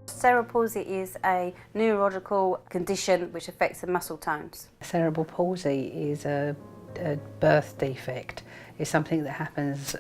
Cerebral palsy is a neurological condition which affects the muscle tones. Cerebral palsy is a birth defect. It's something that happens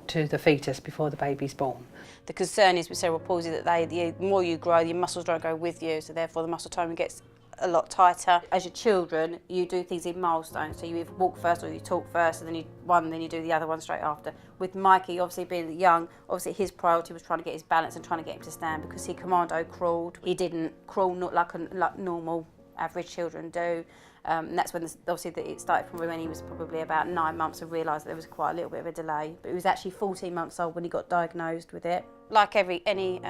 to the fetus before the baby's born. The concern is with cerebral palsy that the more you grow, your muscles don't go with you, so therefore the muscle tone gets a lot tighter. As your children, you do things in milestones, so you either walk first or you talk first, and then you do the other one straight after. With Mikey, obviously being young, obviously his priority was trying to get his balance and trying to get him to stand, because he commando crawled. He didn't crawl not like normal average children do. And that's when it started from when he was probably about 9 months, and realised there was quite a little bit of a delay. But he was actually 14 months old when he got diagnosed with it. Like any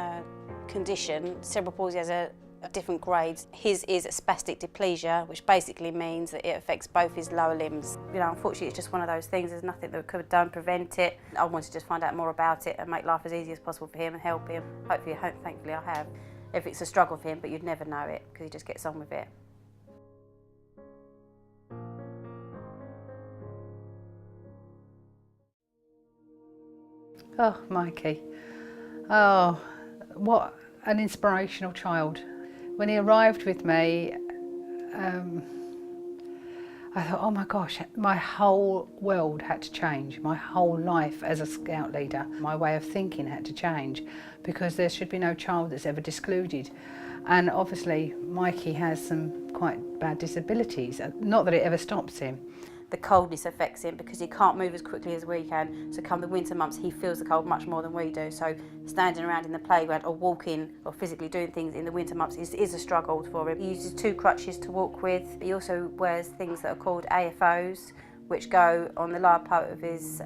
condition, cerebral palsy has a different grades. His is a spastic diplegia, which basically means that it affects both his lower limbs. You know, unfortunately, it's just one of those things. There's nothing that could have done to prevent it. I wanted to just find out more about it and make life as easy as possible for him and help him. Thankfully, I have. If it's a struggle for him, but you'd never know it because he just gets on with it. Oh, Mikey. Oh, what an inspirational child. When he arrived with me, I thought, oh my gosh, my whole world had to change. My whole life as a scout leader, my way of thinking had to change, because there should be no child that's ever excluded. And obviously, Mikey has some quite bad disabilities, not that it ever stops him. The coldness affects him because he can't move as quickly as we can. So come the winter months, he feels the cold much more than we do. So standing around in the playground or walking or physically doing things in the winter months is a struggle for him. He uses 2 crutches to walk with. He also wears things that are called AFOs, which go on the lower part of his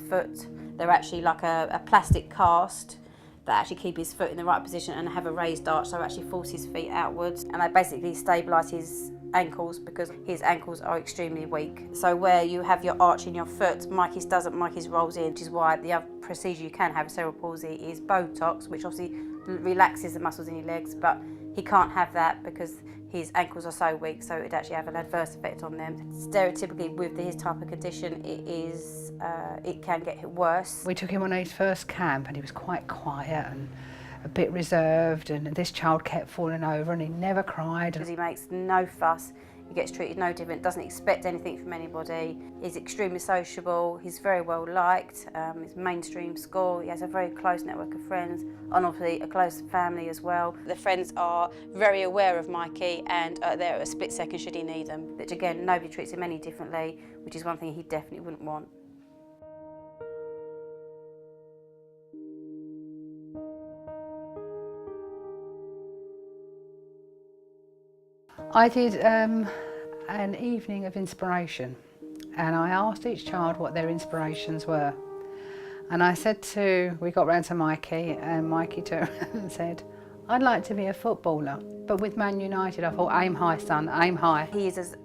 foot. They're actually like a plastic cast that actually keep his foot in the right position and have a raised arch, so actually force his feet outwards. And they basically stabilise his ankles because his ankles are extremely weak. So where you have your arch in your foot, Mikey's doesn't. Mikey's rolls in, which is why the other procedure you can have with cerebral palsy is Botox, which obviously relaxes the muscles in your legs, but he can't have that because his ankles are so weak, so it'd actually have an adverse effect on them. Stereotypically, with his type of condition, it can get worse. We took him on his first camp and he was quite quiet and a bit reserved, and this child kept falling over and he never cried. Because he makes no fuss, he gets treated no different, doesn't expect anything from anybody. He's extremely sociable, he's very well liked, he's mainstream school, he has a very close network of friends, and obviously a close family as well. The friends are very aware of Mikey and they're at a split second should he need them. But again, nobody treats him any differently, which is one thing he definitely wouldn't want. I did an evening of inspiration, and I asked each child what their inspirations were. And I said we got round to Mikey, and Mikey turned and said, I'd like to be a footballer, but with Man United. I thought, aim high, son, aim high. He is as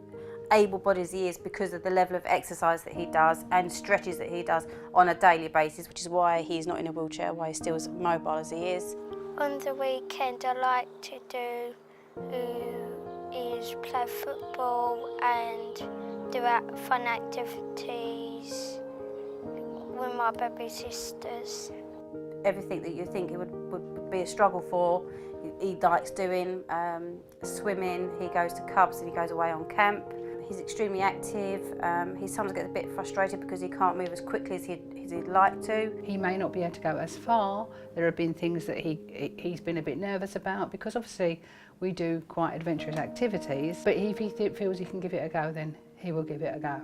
able-bodied as he is because of the level of exercise that he does and stretches that he does on a daily basis, which is why he's not in a wheelchair, why he's still as mobile as he is. On the weekend, I like to do is play football and do fun activities with my baby sisters. Everything that you think it would be a struggle for, he likes doing. Swimming, he goes to Cubs and he goes away on camp. He's extremely active. He sometimes gets a bit frustrated because he can't move as quickly as he'd like to. He may not be able to go as far. There have been things that he's been a bit nervous about, because obviously we do quite adventurous activities, but if he feels he can give it a go, then he will give it a go.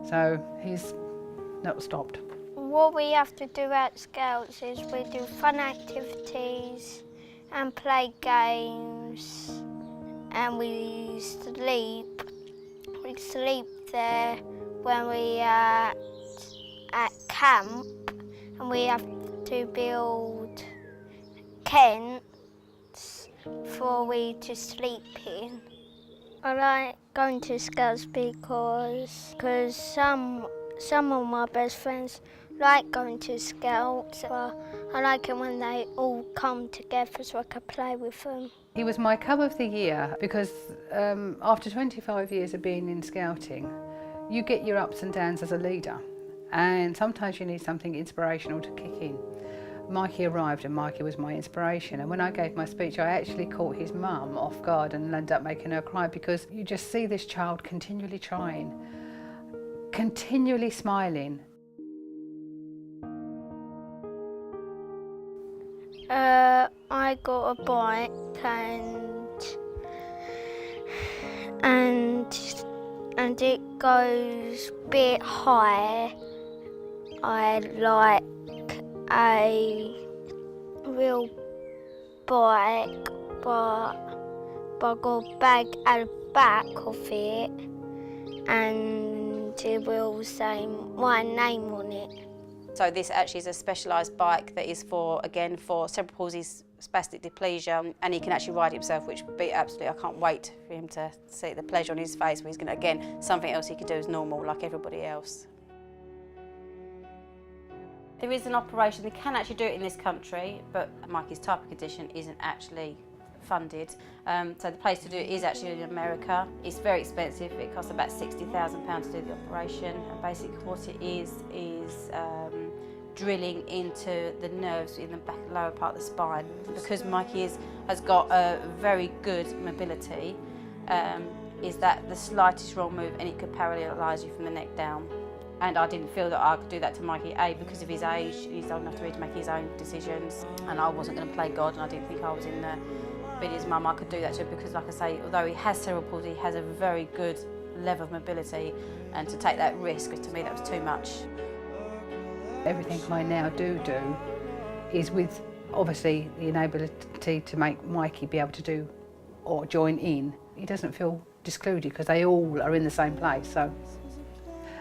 So he's not stopped. What we have to do at Scouts is we do fun activities and play games, and we sleep. We sleep there when we are at camp, and we have to build tents for we to sleep in. I like going to Scouts because some of my best friends like going to Scouts. I like it when they all come together so I can play with them. He was my Cub of the Year because after 25 years of being in Scouting, you get your ups and downs as a leader, and sometimes you need something inspirational to kick in. Mikey arrived and Mikey was my inspiration, and when I gave my speech I actually caught his mum off guard and ended up making her cry, because you just see this child continually trying, continually smiling. I got a bike and it goes a bit high. I like a real bike, but I got a bag at the back of it and it will say my name on it. So this actually is a specialised bike that is for, again, for cerebral palsy, spastic diplegia, and he can actually ride it himself, which would be absolutely, I can't wait for him to see the pleasure on his face where he's going to, again, something else he could do as normal like everybody else. There is an operation, they can actually do it in this country, but Mikey's type of condition isn't actually funded. So the place to do it is actually in America. It's very expensive, it costs about £60,000 to do the operation, and basically what it is drilling into the nerves in the back, lower part of the spine. Because Mikey has got a very good mobility, is that the slightest wrong move and it could paralyse you from the neck down. And I didn't feel that I could do that to Mikey, A, because of his age. He's old enough to really make his own decisions, and I wasn't going to play God, and I didn't think I was in the being his mum I could do that to him, because like I say, although he has cerebral palsy, he has a very good level of mobility, and to take that risk, to me that was too much. Everything I now do is with obviously the inability to make Mikey be able to do or join in. He doesn't feel excluded because they all are in the same place. So,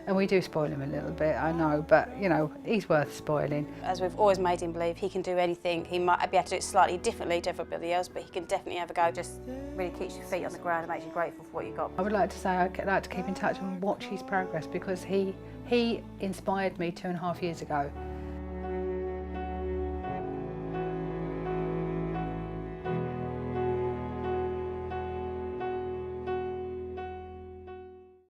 and we do spoil him a little bit, I know, but you know, he's worth spoiling. As we've always made him believe, he can do anything. He might be able to do it slightly differently to everybody else, but he can definitely have a go. Just really keeps your feet on the ground and makes you grateful for what you've got. I would like to say I'd like to keep in touch and watch his progress, because he inspired me 2.5 years ago.